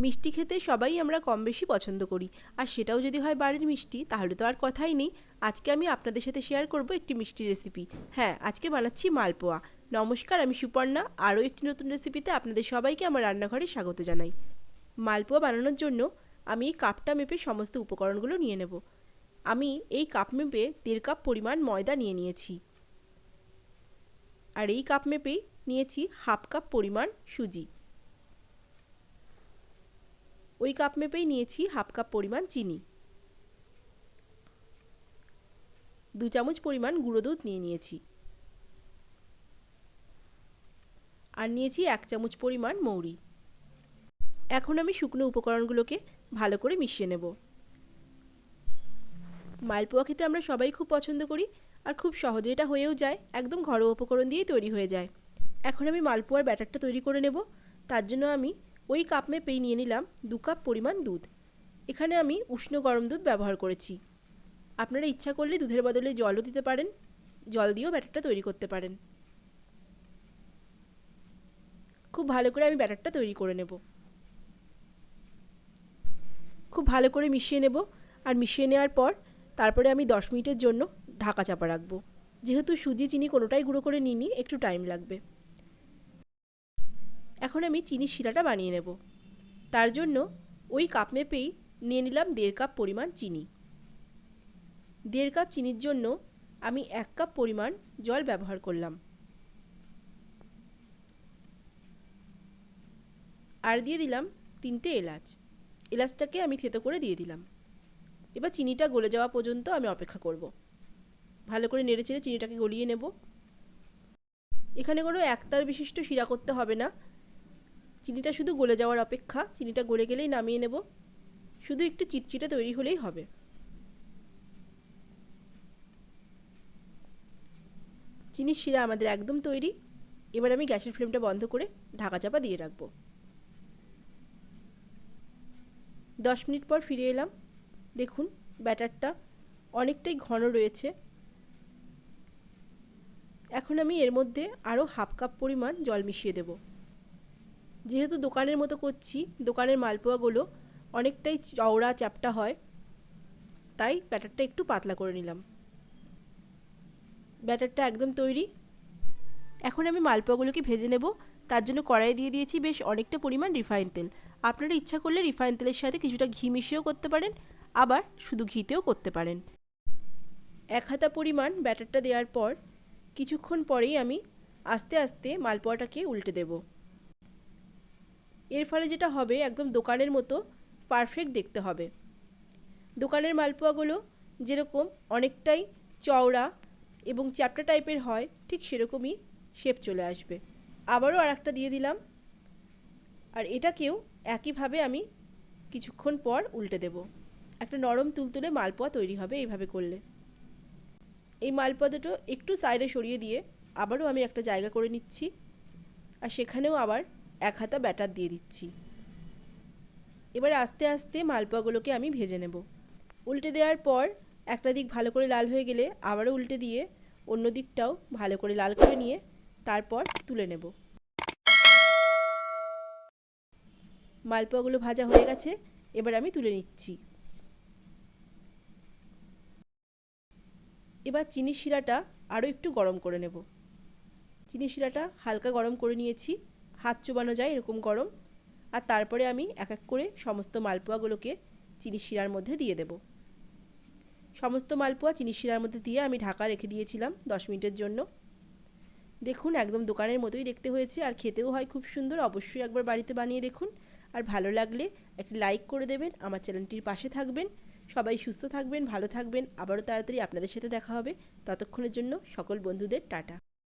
মিষ্টি খেতে সবাই আমরা কম বেশি পছন্দ করি, আর সেটাও যদি হয় বাড়ির মিষ্টি তাহলে তো আর কথাই নেই। আজকে আমি আপনাদের সাথে শেয়ার করব একটি মিষ্টি রেসিপি। হ্যাঁ, আজকে বানাচ্ছি মালপোয়া। নমস্কার, আমি সুপর্ণা। আরও একটি নতুন রেসিপিতে আপনাদের সবাইকে আমার রান্নাঘরে স্বাগত জানাই। মালপোয়া বানানোর জন্য আমি এই কাপটা মেপে সমস্ত উপকরণগুলো নিয়ে নেব। আমি এই কাপ মেপে 1.5 কাপ পরিমাণ ময়দা নিয়ে নিয়েছি, আর এই কাপ মেপেই নিয়েছি 1/2 কাপ পরিমাণ সুজি। ওই কাপ মেপেই নিয়েছি 1/2 কাপ পরিমাণ চিনি। 2 চামচ পরিমাণ গুঁড়ো দুধ নিয়ে নিয়েছি, আর নিয়েছি 1 চামচ পরিমাণ মৌরি। এখন আমি শুকনো উপকরণগুলোকে ভালো করে মিশিয়ে নেব। মালপোয়া খেতে আমরা সবাই খুব পছন্দ করি, আর খুব সহজে এটা হয়েও যায়। একদম ঘরোয়া উপকরণ দিয়েই তৈরি হয়ে যায়। এখন আমি মালপোয়ার ব্যাটারটা তৈরি করে নেব। তার জন্য আমি ওই কাপ মেপেই নিয়ে নিলাম 2 কাপ পরিমাণ দুধ। এখানে আমি উষ্ণ গরম দুধ ব্যবহার করেছি। আপনারা ইচ্ছা করলে দুধের বদলে জলও দিতে পারেন, জল দিয়েও ব্যাটারটা তৈরি করতে পারেন। খুব ভালো করে আমি ব্যাটারটা তৈরি করে নেব। খুব ভালো করে মিশিয়ে নেব, আর মিশিয়ে নেওয়ার পর তারপরে আমি 10 মিনিটের জন্য ঢাকা চাপা রাখবো। যেহেতু সুজি চিনি কোনোটাই গুঁড়ো করে নিইনি, একটু টাইম লাগবে। এখন আমি চিনির শিরাটা বানিয়ে নেব। তার জন্য ওই কাপ মেপেই নিয়ে নিলাম 1.5 কাপ পরিমাণ চিনি। 1.5 কাপ চিনির জন্য আমি 1 কাপ পরিমাণ জল ব্যবহার করলাম, আর দিয়ে দিলাম 3টে এলাচ। এলাচটাকে আমি থেতো করে দিয়ে দিলাম। এবার চিনিটা গলে যাওয়া পর্যন্ত আমি অপেক্ষা করব। ভালো করে নেড়েচেড়ে চিনিটাকে গলিয়ে নেব। এখানে কোনো একতার বিশিষ্ট শিরা করতে হবে না, চিনিটা শুধু গলে যাওয়ার অপেক্ষা। চিনিটা গলে গেলেই নামিয়ে নেব। শুধু একটু চিটচিটে তৈরি হলেই হবে। চিনির শিরা আমাদের একদম তৈরি। এবার আমি গ্যাসের ফ্লেমটা বন্ধ করে ঢাকা চাপা দিয়ে রাখবো। 10 মিনিট পর ফিরে এলাম। দেখুন, ব্যাটারটা অনেকটাই ঘন রয়েছে। এখন আমি এর মধ্যে আরও 1/2 কাপ পরিমাণ জল মিশিয়ে দেব। যেহেতু দোকানের মতো করছি, দোকানের মালপোয়াগুলো অনেকটাই চওড়া চ্যাপ্টা হয়, তাই ব্যাটারটা একটু পাতলা করে নিলাম। ব্যাটারটা একদম তৈরি। এখন আমি মালপোয়াগুলোকে ভেজে নেব। তার জন্য কড়াইয়ে দিয়ে দিয়েছি বেশ অনেকটা পরিমাণ রিফাইন তেল। আপনারা ইচ্ছা করলে রিফাইন তেলের সাথে কিছুটা ঘি মিশিয়েও করতে পারেন, আবার শুধু ঘিতেও করতে পারেন। 1 হাতা পরিমাণ ব্যাটারটা দেওয়ার পর কিছুক্ষণ পরেই আমি আস্তে আস্তে মালপোয়াটাকে উল্টে দেব। এর ফলে যেটা হবে, একদম দোকানের মতো পারফেক্ট দেখতে হবে। দোকানের মালপোয়াগুলো যেরকম অনেকটাই চওড়া এবং চ্যাপ্টা টাইপের হয়, ঠিক সেরকমই শেপ চলে আসবে। আবারও আরেকটা দিয়ে দিলাম, আর এটাকেও একইভাবে আমি কিছুক্ষণ পর উল্টে দেব। একটা নরম তুলতুলে মালপোয়া তৈরি হবে এইভাবে করলে। এই মালপোয়া দুটো একটু সাইডে সরিয়ে দিয়ে আবারও আমি একটা জায়গা করে নিচ্ছি, আর সেখানেও আবার 1 হাতা ব্যাটার দিয়ে দিচ্ছি। এবার আস্তে আস্তে মালপোয়াগুলোকে আমি ভেজে নেব। উল্টে দেওয়ার পর একটা দিক ভালো করে লাল হয়ে গেলে আবারও উল্টে দিয়ে অন্য দিকটাও ভালো করে লাল করে নিয়ে তারপর তুলে নেব। মালপোয়াগুলো ভাজা হয়ে গেছে, এবার আমি তুলে নিচ্ছি। এবার চিনির শিরাটা আরও একটু গরম করে নেব। চিনির শিরাটা হালকা গরম করে নিয়েছি, হাত চোবানো যায় এরকম গরম। আর তারপরে আমি এক এক করে সমস্ত মালপোয়াগুলোকে চিনির শিরার মধ্যে দিয়ে দেব। সমস্ত মালপোয়া চিনির শিরার মধ্যে দিয়ে আমি ঢাকা রেখে দিয়েছিলাম 10 মিনিটের জন্য। দেখুন, একদম দোকানের মতোই দেখতে হয়েছে, আর খেতেও হয় খুব সুন্দর। অবশ্যই একবার বাড়িতে বানিয়ে দেখুন, আর ভালো লাগলে একটি লাইক করে দেবেন। আমার চ্যানেলটির পাশে থাকবেন। সবাই সুস্থ থাকবেন, ভালো থাকবেন। আবারও তাড়াতাড়ি আপনাদের সাথে দেখা হবে। ততক্ষণের জন্য সকল বন্ধুদের টাটা।